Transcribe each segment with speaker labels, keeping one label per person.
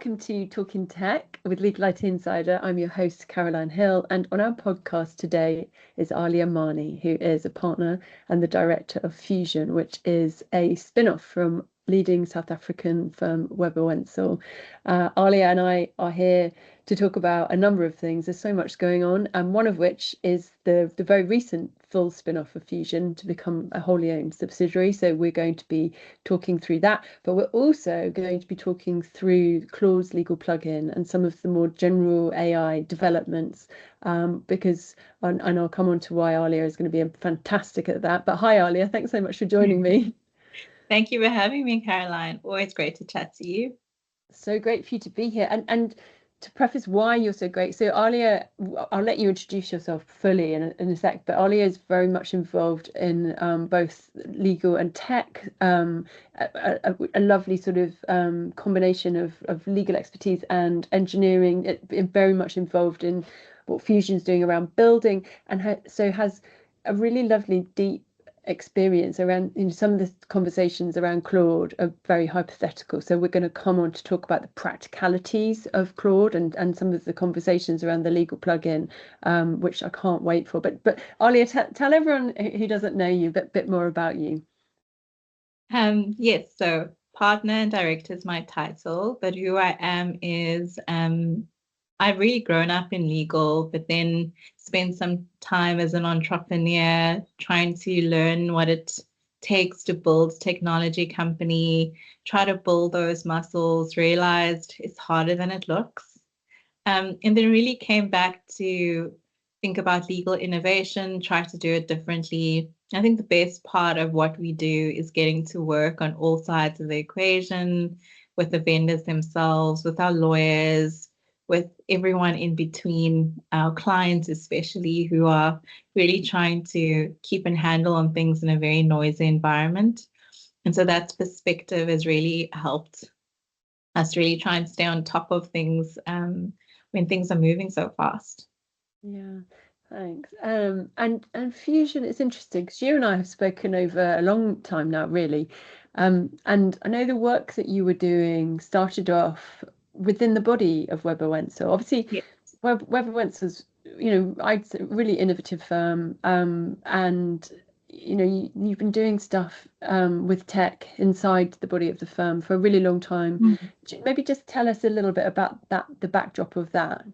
Speaker 1: welcome to Talking Tech with Legal IT Insider. I'm your host, Caroline Hill, and on our podcast today is Aalia Manie, who is a partner and the director of Fusion, which is a spin-off from leading South African firm Webber Wentzel. Aalia and I are here to talk about a number of things. There's so much going on, and one of which is the very recent full spin-off of Fusion to become a wholly owned subsidiary. So we're going to be talking through that, but we're also going to be talking through Claude's legal plugin and some of the more general AI developments, because, and I'll come on to why Aalia is going to be fantastic at that. But hi, Aalia, thanks so much for joining me.
Speaker 2: Thank you for having me, Caroline. Always great to chat to you.
Speaker 1: So great for you to be here. And to preface why you're so great, so Aalia, I'll let you introduce yourself fully in a sec, but Aalia is very much involved in both legal and tech, a lovely sort of combination of legal expertise and engineering, very much involved in what Fusion's doing around building, and so has a really lovely deep experience around, some of the conversations around Claude are very hypothetical, so we're going to come on to talk about the practicalities of Claude and some of the conversations around the legal plugin, which I can't wait for. But Aalia, tell everyone who doesn't know you a bit more about you.
Speaker 2: Yes, so partner and director is my title, but who I am is I've really grown up in legal, but then spent some time as an entrepreneur trying to learn what it takes to build technology company, try to build those muscles, realized it's harder than it looks. And then really came back to think about legal innovation, try to do it differently. I think the best part of what we do is getting to work on all sides of the equation, with the vendors themselves, with our lawyers, with everyone in between, our clients especially, who are really trying to keep a handle on things in a very noisy environment. And so that perspective has really helped us really try and stay on top of things when things are moving so fast.
Speaker 1: Yeah, thanks. And Fusion, it's interesting because you and I have spoken over a long time now, really. And I know the work that you were doing started off within the body of Webber Wentzel. Obviously,
Speaker 2: Yes.
Speaker 1: Webber Wentzel's, I'd say really innovative firm. And you've been doing stuff with tech inside the body of the firm for a really long time.
Speaker 2: Mm-hmm.
Speaker 1: Maybe just tell us a little bit about that, the backdrop of that.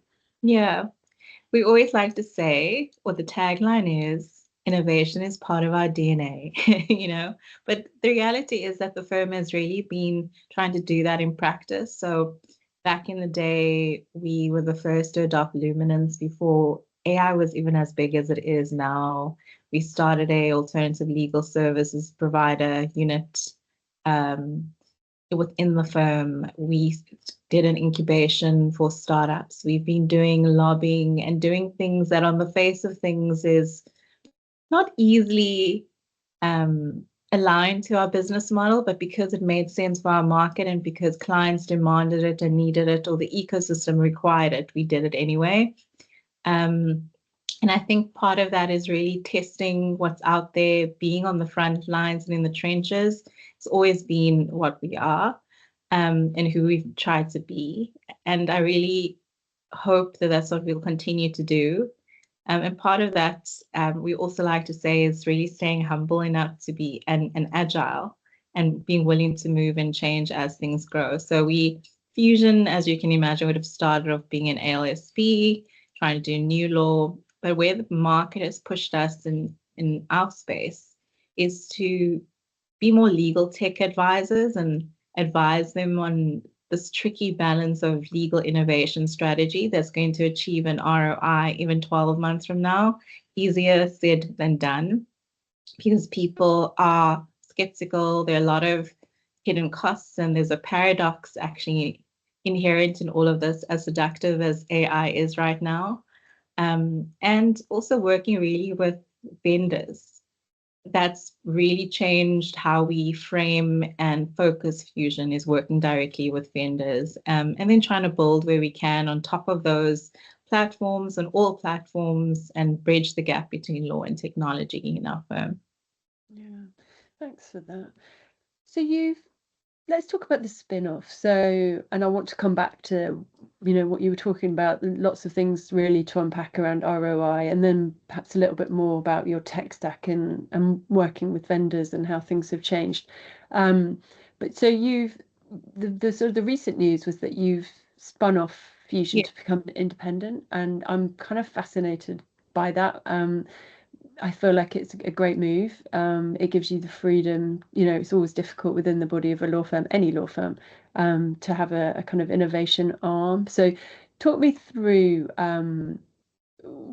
Speaker 2: Yeah. We always like to say, or the tagline is, innovation is part of our DNA, but the reality is that the firm has really been trying to do that in practice. So back in the day, we were the first to adopt Luminance before AI was even as big as it is now. We started a alternative legal services provider unit within the firm. We did an incubation for startups. We've been doing lobbying and doing things that on the face of things is not easily aligned to our business model, but because it made sense for our market and because clients demanded it and needed it, or the ecosystem required it, we did it anyway. And I think part of that is really testing what's out there, being on the front lines and in the trenches. It's always been what we are, and who we've tried to be. And I really hope that that's what we'll continue to do. And part of that, we also like to say, is really staying humble enough to be and agile and being willing to move and change as things grow. So Fusion, as you can imagine, would have started off being an ALSP, trying to do new law, but where the market has pushed us in our space is to be more legal tech advisors and advise them on this tricky balance of legal innovation strategy that's going to achieve an ROI even 12 months from now. Easier said than done, because people are skeptical. There are a lot of hidden costs, and there's a paradox actually inherent in all of this, as seductive as AI is right now. And also working really with vendors. That's really changed how we frame and focus Fusion, is working directly with vendors, and then trying to build where we can on top of those platforms and all platforms, and bridge the gap between law and technology in our firm.
Speaker 1: Yeah, thanks for that. So you've let's talk about the spin-off. So, and I want to come back to, what you were talking about, lots of things really to unpack around ROI, and then perhaps a little bit more about your tech stack and working with vendors and how things have changed. But so the sort of the recent news was that you've spun off Fusion
Speaker 2: Yeah.
Speaker 1: to become independent, and I'm kind of fascinated by that. I feel like it's a great move. It gives you the freedom. It's always difficult within the body of a law firm, any law firm, to have a kind of innovation arm. So talk me through, I know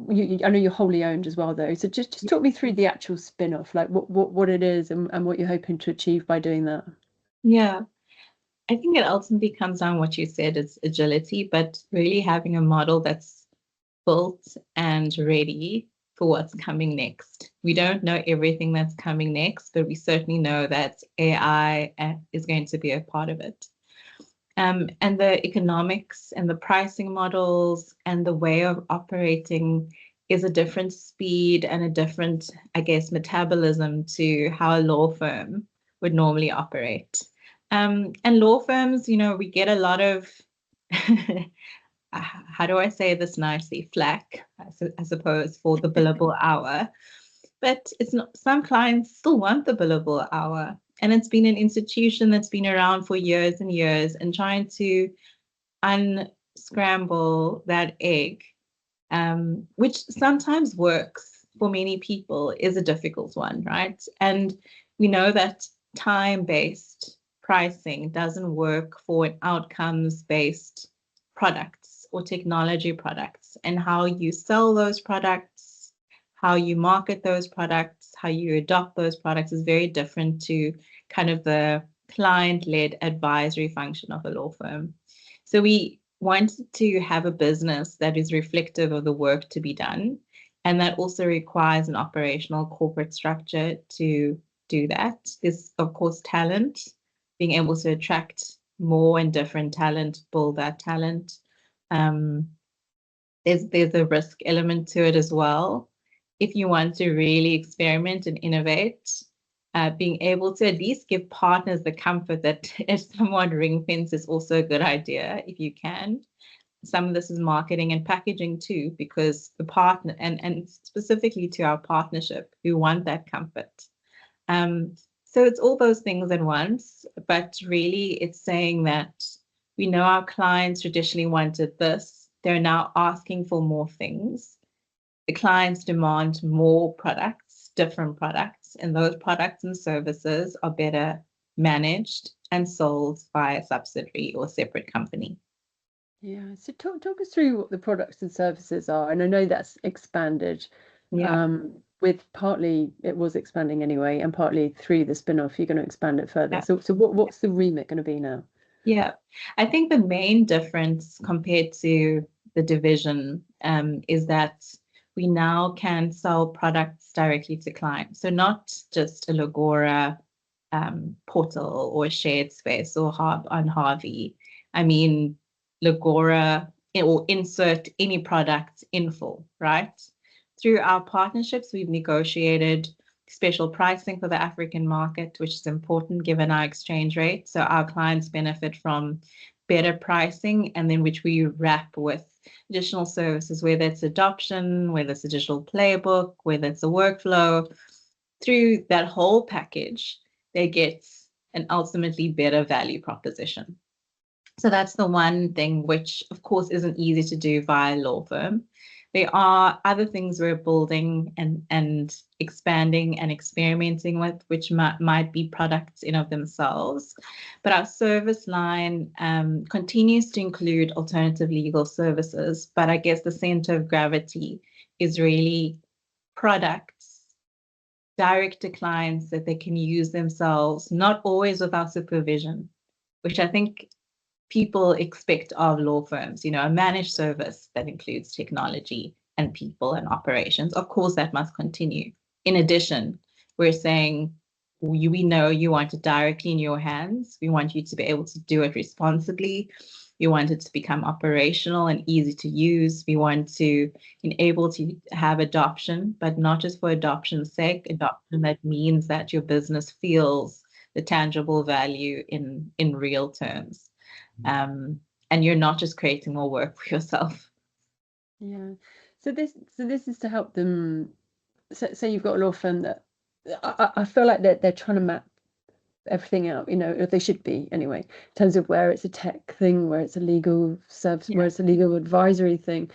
Speaker 1: you're wholly owned as well, though. So just talk me through the actual spin-off, like what it is and what you're hoping to achieve by doing that.
Speaker 2: Yeah. I think it ultimately comes down what you said, it's agility, but really having a model that's built and ready for what's coming next. We don't know everything that's coming next, but we certainly know that AI is going to be a part of it. And the economics and the pricing models and the way of operating is a different speed and a different, I guess, metabolism to how a law firm would normally operate. And law firms, we get a lot of, how do I say this nicely, flack, I suppose, for the billable hour. But it's not, some clients still want the billable hour. And it's been an institution that's been around for years and years, and trying to unscramble that egg, which sometimes works for many people, is a difficult one, right? And we know that time-based pricing doesn't work for an outcomes-based products or technology products, and how you sell those products, how you market those products, how you adopt those products is very different to kind of the client-led advisory function of a law firm. So we wanted to have a business that is reflective of the work to be done, and that also requires an operational corporate structure to do that. There's, of course, talent, being able to attract more and different talent, build that talent. There's a risk element to it as well. If you want to really experiment and innovate, being able to at least give partners the comfort that if someone ring fence is also a good idea if you can. Some of this is marketing and packaging too, because the partner, and specifically to our partnership, we want that comfort. So it's all those things at once, but really it's saying that we know our clients traditionally wanted this. They're now asking for more things. The clients demand more products, different products, and those products and services are better managed and sold by a subsidiary or separate company.
Speaker 1: Yeah, so talk us through what the products and services are. And I know that's expanded. With partly it was expanding anyway, and partly through the spin-off, you're going to expand it further. So what's the remit going to be now?
Speaker 2: Yeah, I think the main difference compared to the division is that we now can sell products directly to clients. So not just a Legora portal or a shared space or hub on Harvey. I mean, Legora, or insert any product in full, right? Through our partnerships, we've negotiated special pricing for the African market, which is important given our exchange rate. So our clients benefit from better pricing, and then which we wrap with additional services, whether it's adoption, whether it's a digital playbook, whether it's a workflow. Through that whole package, they get an ultimately better value proposition. So that's the one thing which, of course, isn't easy to do via law firm. There are other things we're building and expanding and experimenting with, which might be products in of themselves. But our service line continues to include alternative legal services. But I guess the center of gravity is really products direct to clients that they can use themselves, not always without supervision, which I think people expect of law firms, a managed service that includes technology and people and operations. Of course, that must continue. In addition, we're saying, we know you want it directly in your hands. We want you to be able to do it responsibly. We want it to become operational and easy to use. We want to be able to have adoption, but not just for adoption's sake, adoption that means that your business feels the tangible value in real terms. And you're not just creating more work for yourself.
Speaker 1: Yeah. So this is to help them. So you've got a law firm that I feel like they're trying to map everything out, or they should be anyway, in terms of where it's a tech thing, where it's a legal service, where it's a legal advisory thing.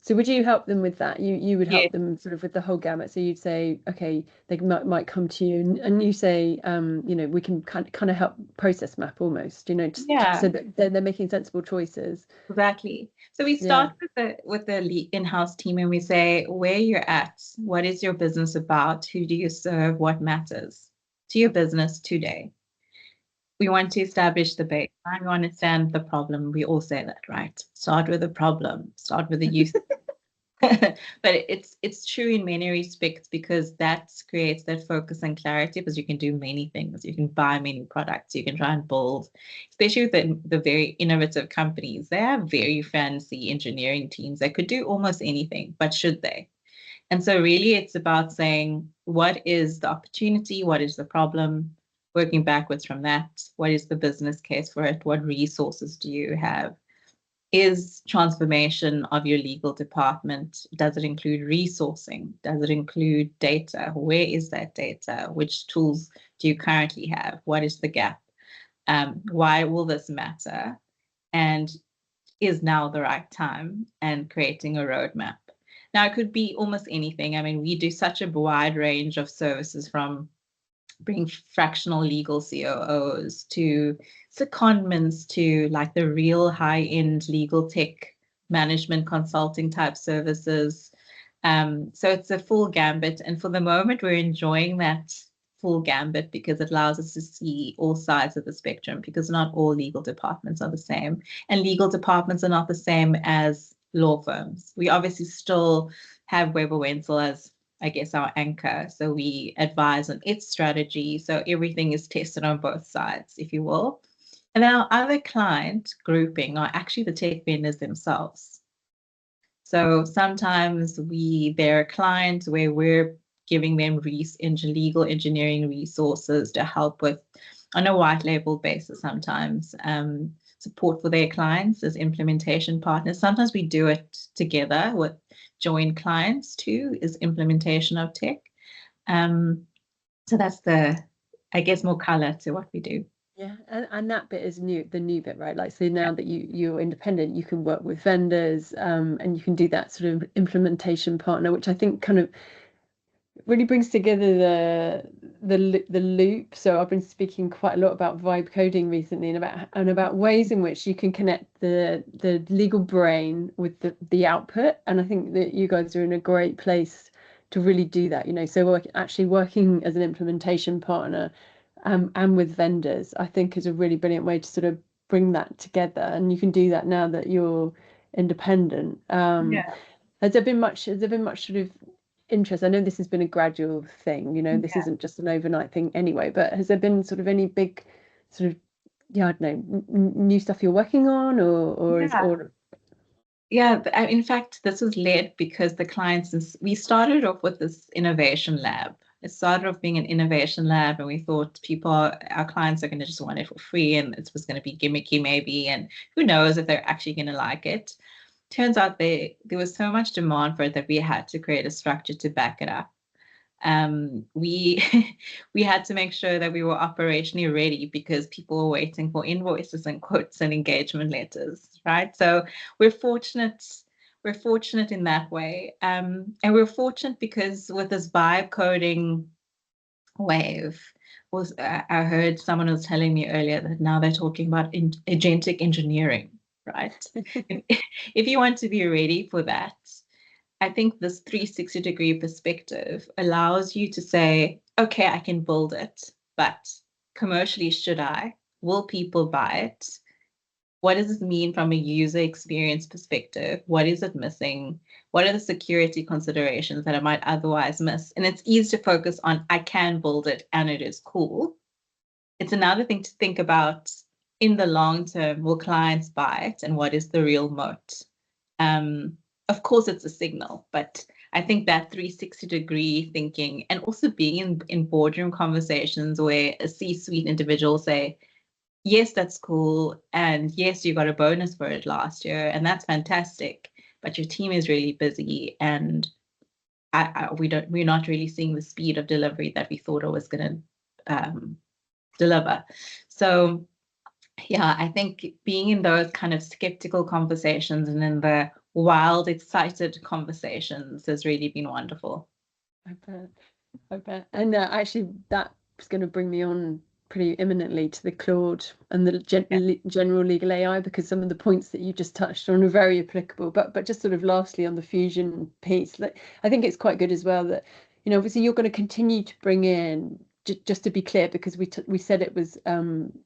Speaker 1: So would you help them with that? You would help them sort of with the whole gamut. So you'd say, okay, they might come to you, and you say, we can kind of help process map almost, so that they're making sensible choices.
Speaker 2: Exactly. So we start with the in-house team, and we say where you're at, what is your business about, who do you serve, what matters to your business today. We want to establish the baseline. We understand the problem. We all say that, right? Start with the problem. Start with the use. But it's true in many respects, because that creates that focus and clarity, because you can do many things. You can buy many products. You can try and build, especially with the very innovative companies. They have very fancy engineering teams that could do almost anything, but should they? And so really it's about saying, what is the opportunity? What is the problem? Working backwards from that. What is the business case for it? What resources do you have? Is transformation of your legal department, does it include resourcing? Does it include data? Where is that data? Which tools do you currently have? What is the gap? Why will this matter? And is now the right time? And creating a roadmap. Now, it could be almost anything. I mean, we do such a wide range of services, from bring fractional legal COOs to secondments to like the real high-end legal tech management consulting type services. So it's a full gambit. And for the moment, we're enjoying that full gambit, because it allows us to see all sides of the spectrum, because not all legal departments are the same. And legal departments are not the same as law firms. We obviously still have Webber Wentzel as, I guess, our anchor. So we advise on its strategy. So everything is tested on both sides, if you will. And then our other client grouping are actually the tech vendors themselves. So sometimes they're a client where we're giving them legal engineering resources to help with, on a white label basis sometimes, support for their clients as implementation partners. Sometimes we do it together with joint clients too, is implementation of tech. So that's I guess, more color to what we do.
Speaker 1: Yeah, and that bit is the new bit, right? Like, so now that you're independent, you can work with vendors, and you can do that sort of implementation partner, which I think kind of really brings together the loop. So I've been speaking quite a lot about vibe coding recently, and about ways in which you can connect the legal brain with the output. And I think that you guys are in a great place to really do that. So actually working as an implementation partner, and with vendors, I think is a really brilliant way to sort of bring that together. And you can do that now that you're independent. Has there been much sort of interest? I know this has been a gradual thing, this isn't just an overnight thing anyway, but has there been sort of any big sort of, I don't know, new stuff you're working on, or
Speaker 2: in fact, this was led because the clients, we started off with this innovation lab. It started off being an innovation lab, and we thought our clients are going to just want it for free, and it was going to be gimmicky maybe, and who knows if they're actually going to like it. Turns out there was so much demand for it that we had to create a structure to back it up. We had to make sure that we were operationally ready, because people were waiting for invoices and quotes and engagement letters, right? So we're fortunate in that way. And we're fortunate because with this vibe coding wave, I heard someone was telling me earlier that now they're talking about agentic engineering, right? If you want to be ready for that, I think this 360-degree perspective allows you to say, okay, I can build it, but commercially, should I? Will people buy it? What does it mean from a user experience perspective? What is it missing? What are the security considerations that I might otherwise miss? And it's easy to focus on, I can build it and it is cool. It's another thing to think about, in the long term, will clients buy it, and what is the real moat? Of course, it's a signal, but I think that 360-degree thinking, and also being in boardroom conversations where a C-suite individual say, yes, that's cool, and yes, you got a bonus for it last year, and that's fantastic, but your team is really busy, and we're not really seeing the speed of delivery that we thought it was going to deliver. So yeah, I think being in those kind of skeptical conversations and in the wild, excited conversations has really been wonderful.
Speaker 1: I bet. And actually, that's going to bring me on pretty imminently to the Claude and the general legal AI, because some of the points that you just touched on are very applicable. But just sort of lastly on the fusion piece, I think it's quite good as well that, obviously you're going to continue to bring in, just to be clear, because we said it was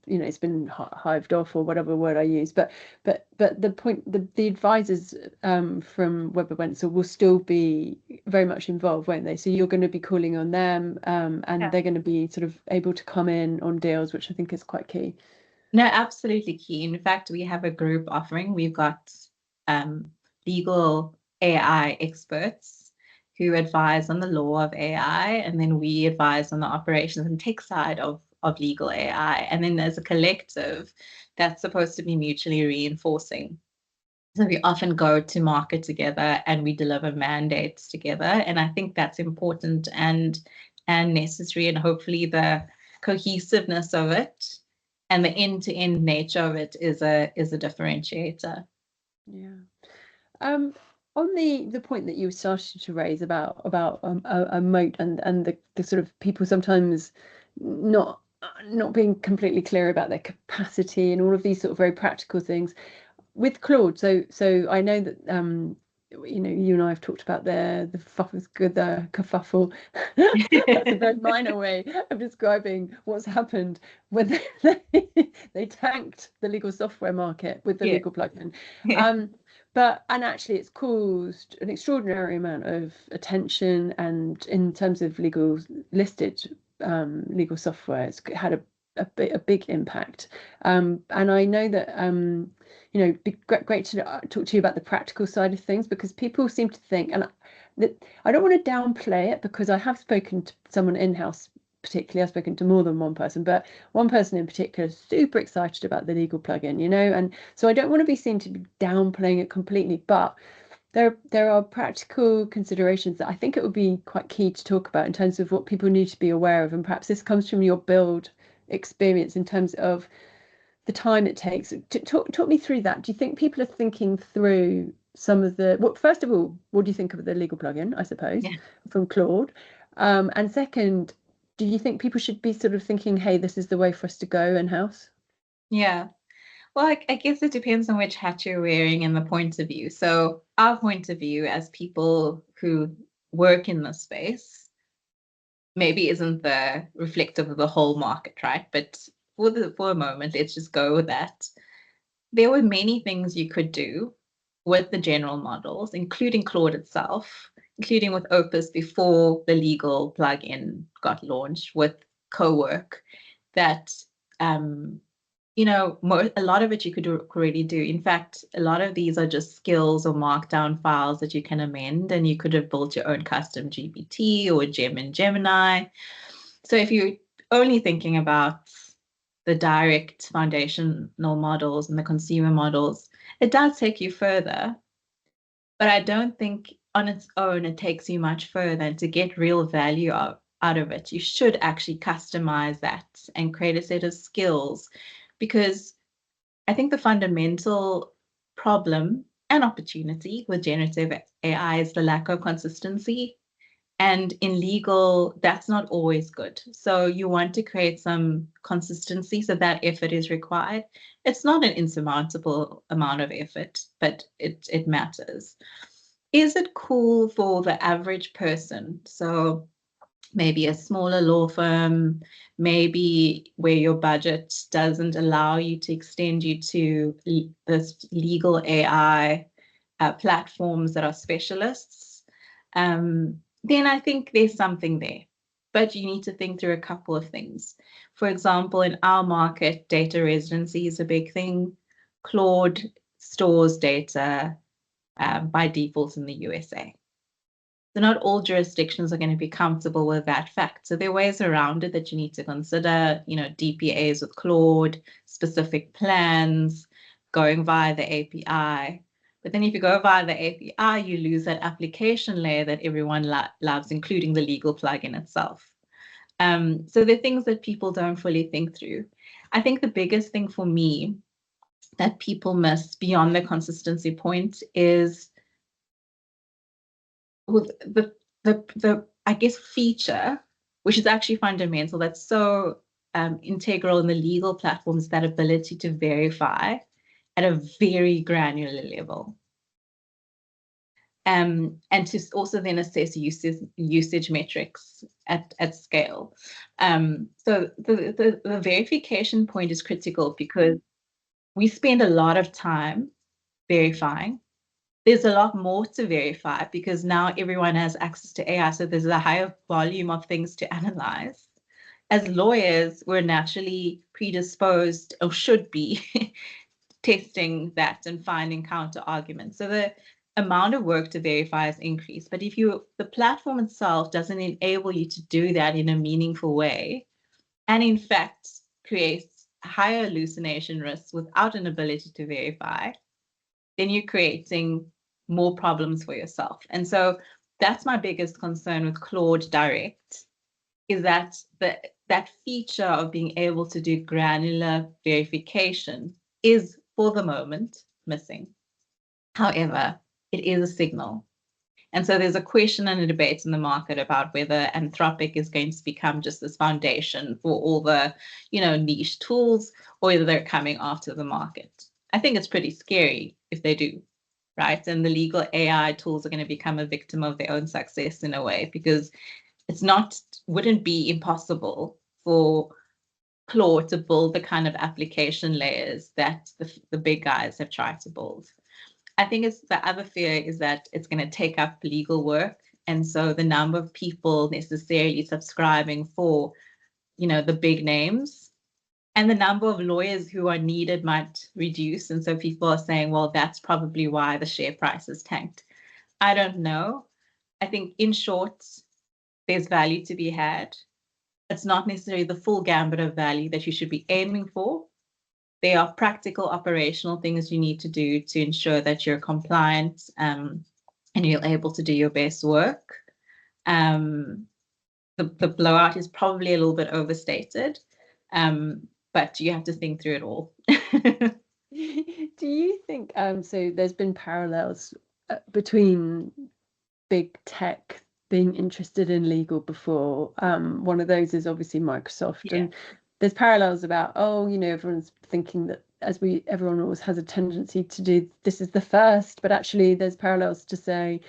Speaker 1: it's been hived off, or whatever word I use, but the point, the advisors from Webber Wentzel will still be very much involved, won't they? So you're going to be calling on them, and they're going to be sort of able to come in on deals, which I think is quite key.
Speaker 2: No, absolutely key. In fact, we have a group offering. We've got legal AI experts who advise on the law of AI, and then we advise on the operations and tech side of legal AI. And then there's a collective that's supposed to be mutually reinforcing. So we often go to market together and we deliver mandates together. And I think that's important and necessary, and hopefully the cohesiveness of it and the end-to-end nature of it is a differentiator.
Speaker 1: Yeah. On the point that you started to raise about a moat and the sort of people sometimes not being completely clear about their capacity and all of these sort of very practical things with Claude. So I know that you and I have talked about the kerfuffle. That's a very minor way of describing what's happened when they tanked the legal software market with the legal plugin. And actually it's caused an extraordinary amount of attention, and in terms of listed legal software, it's had a big impact. And I know that it'd be great to talk to you about the practical side of things, because people seem to think, and I don't want to downplay it, because I have spoken to someone in-house. Particularly, I've spoken to more than one person, but one person in particular is super excited about the legal plugin, and so I don't want to be seen to be downplaying it completely, but there are practical considerations that I think it would be quite key to talk about in terms of what people need to be aware of, and perhaps this comes from your build experience in terms of the time it takes. Talk me through that. Do you think people are thinking through some of first of all, what do you think of the legal plugin, I suppose, from Claude? And second, do you think people should be sort of thinking, hey, this is the way for us to go in-house?
Speaker 2: Yeah. Well, I guess it depends on which hat you're wearing and the point of view. So our point of view as people who work in this space maybe isn't the reflective of the whole market, right? But for a moment, let's just go with that. There were many things you could do with the general models, including Claude itself, including with Opus before the legal plugin got launched, with co-work, that a lot of it you could already do. In fact, a lot of these are just skills or markdown files that you can amend, and you could have built your own custom GPT or Gem and Gemini. So if you're only thinking about the direct foundational models and the consumer models, it does take you further. But I don't think on its own it takes you much further. And to get real value out of it, you should actually customize that and create a set of skills, because I think the fundamental problem and opportunity with generative AI is the lack of consistency. And in legal, that's not always good. So you want to create some consistency, so that effort is required. It's not an insurmountable amount of effort, but it matters. Is it cool for the average person? So maybe a smaller law firm, maybe where your budget doesn't allow you to extend you to this legal AI platforms that are specialists. Then I think there's something there. But you need to think through a couple of things. For example, in our market, data residency is a big thing. Claude stores data by default in the USA. So not all jurisdictions are going to be comfortable with that fact. So there are ways around it that you need to consider, DPAs with Claude, specific plans, going via the API. But then if you go via the API, you lose that application layer that everyone loves, including the legal plugin itself. So there are things that people don't fully think through. I think the biggest thing for me that people miss beyond the consistency point is with the I guess feature, which is actually fundamental, that's so integral in the legal platforms, that ability to verify at a very granular level. And to also then assess usage metrics at scale. So the verification point is critical because we spend a lot of time verifying. There's a lot more to verify because now everyone has access to AI, so there's a higher volume of things to analyze. As lawyers, we're naturally predisposed, or should be, testing that and finding counter arguments. So the amount of work to verify has increased. But if the platform itself doesn't enable you to do that in a meaningful way, and in fact creates higher hallucination risks without an ability to verify, then you're creating more problems for yourself. And so that's my biggest concern with Claude Direct, is that that feature of being able to do granular verification is, for the moment, missing. However, it is a signal. And so there's a question and a debate in the market about whether Anthropic is going to become just this foundation for all the, niche tools, or whether they're coming after the market. I think it's pretty scary if they do, right? And the legal AI tools are going to become a victim of their own success in a way, because wouldn't be impossible for Claude to build the kind of application layers that the big guys have tried to build. I think the other fear is that it's going to take up legal work. And so the number of people necessarily subscribing for, the big names, and the number of lawyers who are needed might reduce. And so people are saying, well, that's probably why the share price has tanked. I don't know. I think, in short, there's value to be had. It's not necessarily the full gambit of value that you should be aiming for. There are practical operational things you need to do to ensure that you're compliant and you're able to do your best work. The blowout is probably a little bit overstated, but you have to think through it all.
Speaker 1: Do you think, so there's been parallels between big tech being interested in legal before? One of those is obviously Microsoft. Yeah. And there's parallels about, everyone's thinking that everyone always has a tendency to do, this is the first, but actually there's parallels to say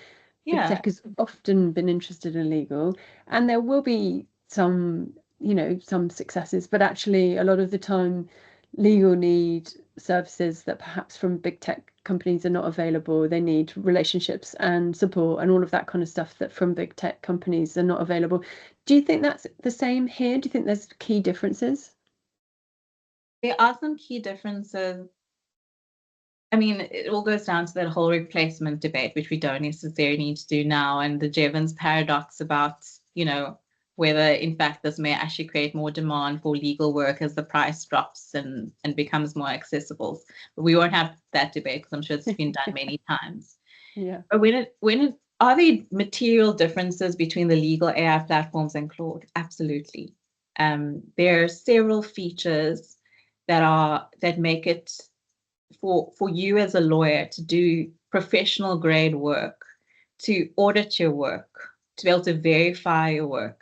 Speaker 1: big tech has often been interested in legal, and there will be some successes, but actually a lot of the time legal need services that perhaps from big tech companies are not available. They need relationships and support and all of that kind of stuff that from big tech companies are not available. Do you think that's the same here? Do you think there's key differences?
Speaker 2: There are some key differences. I mean, it all goes down to that whole replacement debate, which we don't necessarily need to do now, and the Jevons paradox about, whether in fact this may actually create more demand for legal work as the price drops and becomes more accessible. But we won't have that debate because I'm sure it's been done many times.
Speaker 1: Yeah.
Speaker 2: But are there material differences between the legal AI platforms and Claude? Absolutely. There are several features that make it for you as a lawyer to do professional grade work, to audit your work, to be able to verify your work,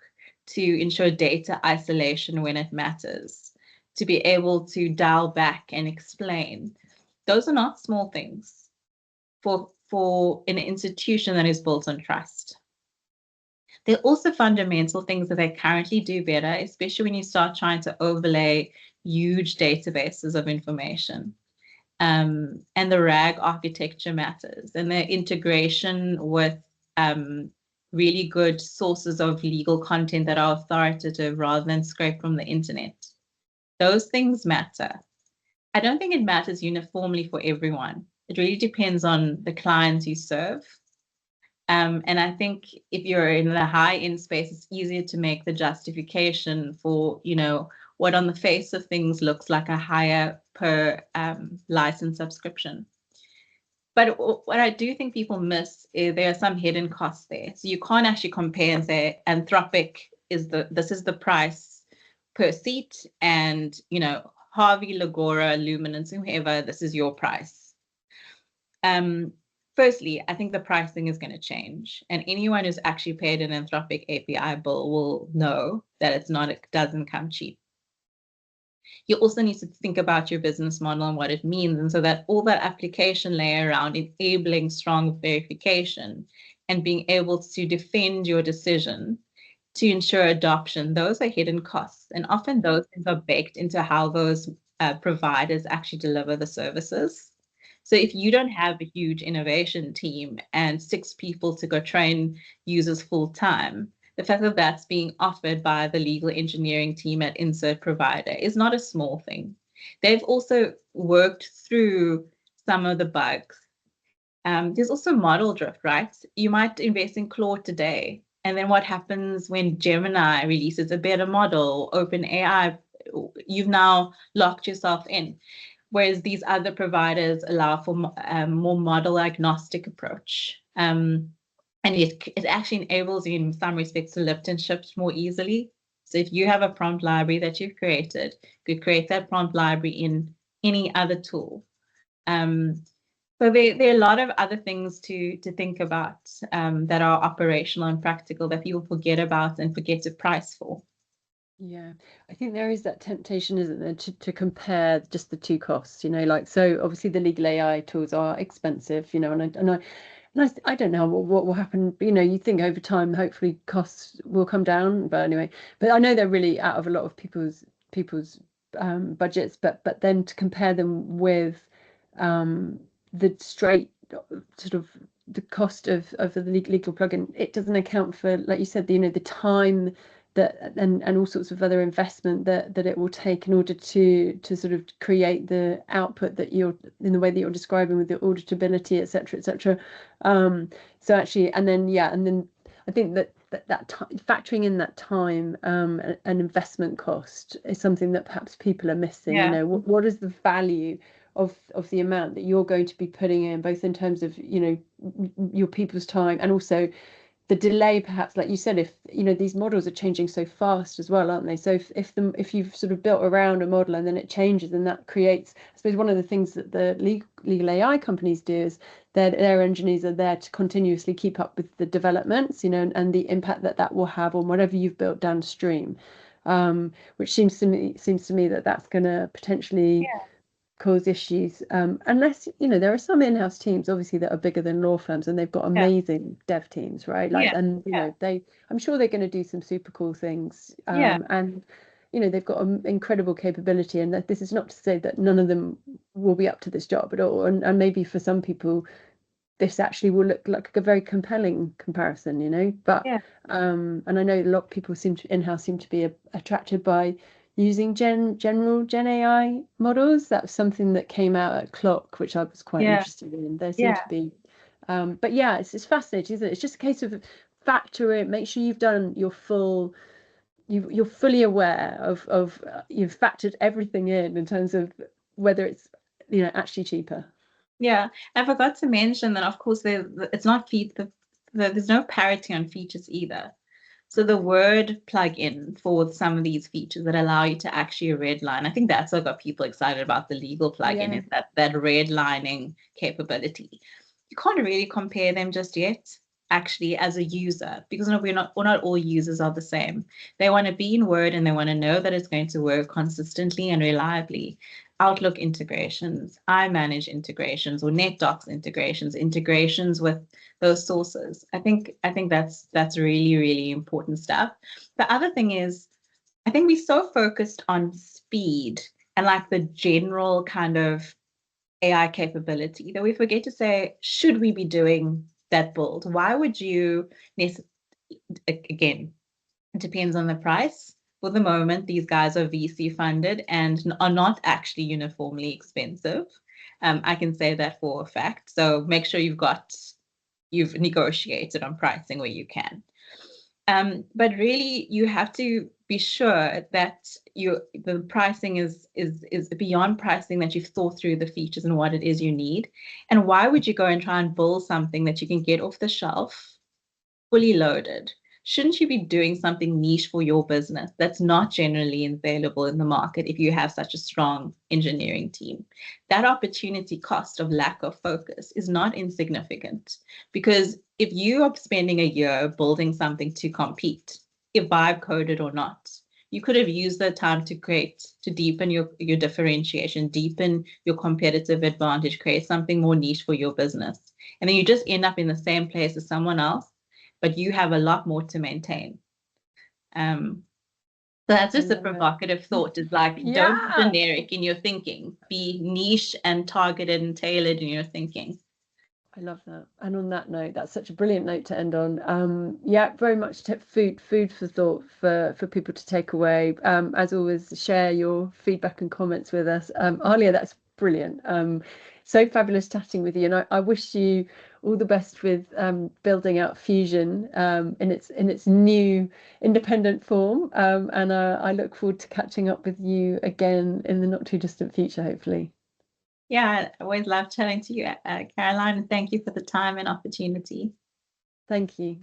Speaker 2: to ensure data isolation when it matters, to be able to dial back and explain. Those are not small things for an institution that is built on trust. There are also fundamental things that they currently do better, especially when you start trying to overlay huge databases of information. And the RAG architecture matters, and the integration with really good sources of legal content that are authoritative rather than scraped from the internet. Those things matter. I don't think it matters uniformly for everyone. It really depends on the clients you serve. And I think if you're in the high-end space, it's easier to make the justification for, what on the face of things looks like a higher per license subscription. But what I do think people miss is there are some hidden costs there. So you can't actually compare and say Anthropic this is the price per seat, and Harvey, Legora, Luminance, whoever, this is your price. Firstly, I think the pricing is going to change, and anyone who's actually paid an Anthropic API bill will know that it doesn't come cheap. You also need to think about your business model and what it means, and so that all that application layer around enabling strong verification and being able to defend your decision to ensure adoption, those are hidden costs, and often those things are baked into how those providers actually deliver the services. So if you don't have a huge innovation team and 6 people to go train users full time, the fact that that's being offered by the legal engineering team at insert provider is not a small thing. They've also worked through some of the bugs. There's also model drift, right? You might invest in Claude today, and then what happens when Gemini releases a better model, OpenAI, you've now locked yourself in. Whereas these other providers allow for more model agnostic approach. And it actually enables you in some respects to lift and shift more easily. So if you have a prompt library that you've created, you could create that prompt library in any other tool. So there are a lot of other things to think about that are operational and practical that people forget about and forget to price for.
Speaker 1: Yeah, I think there is that temptation, isn't there, to compare just the two costs, so obviously the legal AI tools are expensive, and I don't know what will happen. You think over time, hopefully costs will come down. But anyway, I know they're really out of a lot of people's budgets. But then to compare them with the straight sort of the cost of the legal plugin, it doesn't account for, like you said, the time that and all sorts of other investment that it will take in order to sort of create the output that you're in the way that you're describing with the auditability, etc., etc. So actually, and then I think that factoring in that time and investment cost is something that perhaps people are missing.
Speaker 2: Yeah.
Speaker 1: What is the value of the amount that you're going to be putting in, both in terms of your people's time and also the delay, perhaps, like you said, if these models are changing so fast as well, aren't they? So if you've sort of built around a model and then it changes, and that creates, I suppose, one of the things that the legal AI companies do is their engineers are there to continuously keep up with the developments, and the impact that will have on whatever you've built downstream, which seems to me that that's going to potentially cause issues, unless there are some in-house teams obviously that are bigger than law firms and they've got amazing dev teams, right? And I'm sure they're going to do some super cool things, and they've got an incredible capability, and that this is not to say that none of them will be up to this job at all, and maybe for some people this actually will look like a very compelling comparison, but and I know a lot of people in-house seem to be attracted by using general GenAI models. That was something that came out at Clock, which I was quite interested in. There seem to be, but it's fascinating, isn't it? It's just a case of factor it, make sure you've done your full, you're fully aware of you've factored everything in terms of whether it's actually cheaper.
Speaker 2: Yeah, I forgot to mention that, of course, it's not there's no parity on features either. So the word plugin for some of these features that allow you to actually redline, I think that's what got people excited about the legal plugin, is that redlining capability. You can't really compare them just yet, actually, as a user, because we're not all users are the same. They want to be in Word and they want to know that it's going to work consistently and reliably. Outlook integrations, iManage integrations, or NetDocs integrations with those sources. I think that's really, really important stuff. The other thing is, I think we're so focused on speed and like the general kind of AI capability that we forget to say, should we be doing that build? Why would you, again, it depends on the price. For the moment, these guys are VC funded and are not actually uniformly expensive. I can say that for a fact. So make sure you've got you've negotiated on pricing where you can. But really, you have to be sure that the pricing is beyond pricing, that you've thought through the features and what it is you need. And why would you go and try and build something that you can get off the shelf, fully loaded? Shouldn't you be doing something niche for your business that's not generally available in the market if you have such a strong engineering team? That opportunity cost of lack of focus is not insignificant, because if you are spending a year building something to compete, if vibe coded or not, you could have used the time to deepen your differentiation, deepen your competitive advantage, create something more niche for your business. And then you just end up in the same place as someone else, but you have a lot more to maintain. So that's just a provocative thought, is like, don't be generic in your thinking, be niche and targeted and tailored in your thinking.
Speaker 1: I love that. And on that note, that's such a brilliant note to end on. Yeah, very much food for thought for people to take away. As always, share your feedback and comments with us. Aalia, that's brilliant. So fabulous chatting with you, and I wish you all the best with building out Fusion in its new independent form. And I look forward to catching up with you again in the not too distant future, hopefully.
Speaker 2: Yeah, I always love chatting to you, Caroline, and thank you for the time and opportunity.
Speaker 1: Thank you.